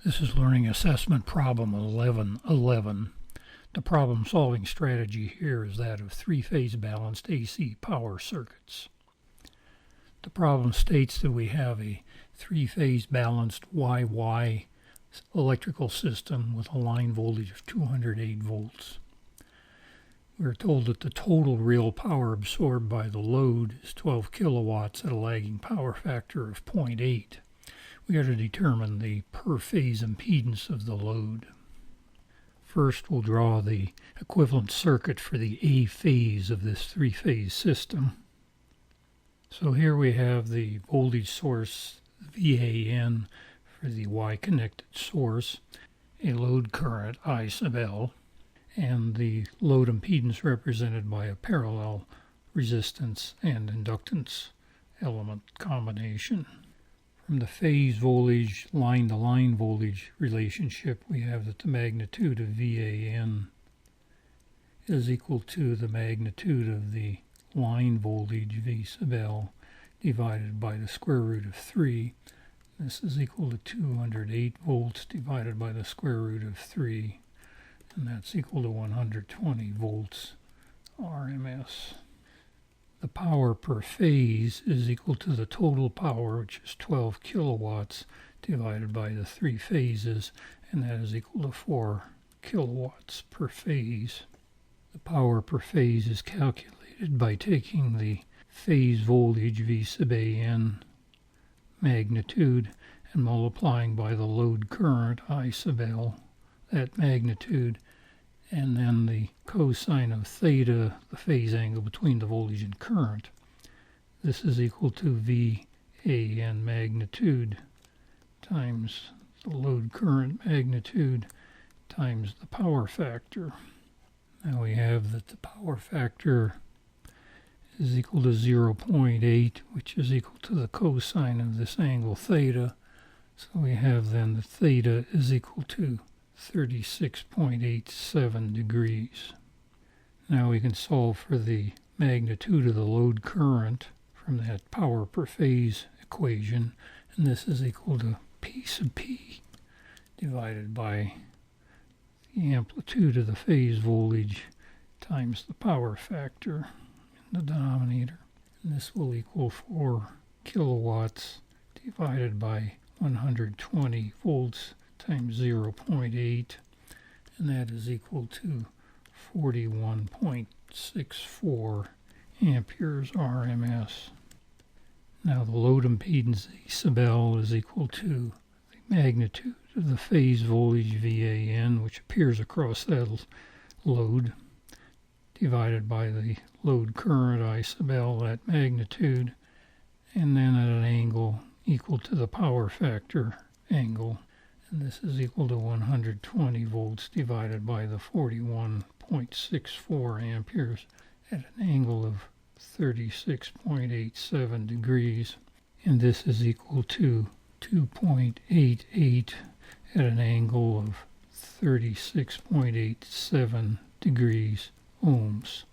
This is Learning Assessment Problem 1111. The problem-solving strategy here is that of three-phase balanced AC power circuits. The problem states that we have a three-phase balanced YY electrical system with a line voltage of 208 volts. We're told that the total real power absorbed by the load is 12 kilowatts at a lagging power factor of 0.8. We are to determine the per-phase impedance of the load. First, we'll draw the equivalent circuit for the A phase of this three-phase system. So here we have the voltage source VAN for the Y-connected source, a load current I sub L, and the load impedance represented by a parallel resistance and inductance element combination. From the phase voltage, line-to-line voltage relationship, we have that the magnitude of VAN is equal to the magnitude of the line voltage V sub L divided by the square root of 3. This is equal to 208 volts divided by the square root of 3, and that's equal to 120 volts RMS. The power per phase is equal to the total power, which is 12 kilowatts, divided by the three phases, and that is equal to 4 kilowatts per phase. The power per phase is calculated by taking the phase voltage V sub AN magnitude and multiplying by the load current I sub L, that magnitude, and then the cosine of theta, the phase angle between the voltage and current. This is equal to VAN magnitude times the load current magnitude times the power factor. Now we have that the power factor is equal to 0.8, which is equal to the cosine of this angle theta. So we have then that theta is equal to 36.87 degrees. Now we can solve for the magnitude of the load current from that power per phase equation, and this is equal to P sub P divided by the amplitude of the phase voltage times the power factor in the denominator. And this will equal 4 kilowatts divided by 120 volts times 0.8, and that is equal to 41.64 amperes RMS. Now the load impedance E sub L is equal to the magnitude of the phase voltage VAN, which appears across that load, divided by the load current I sub L, that magnitude, and then at an angle equal to the power factor angle. And this is equal to 120 volts divided by the 41.64 amperes at an angle of 36.87 degrees. And this is equal to 2.88 at an angle of 36.87 degrees ohms.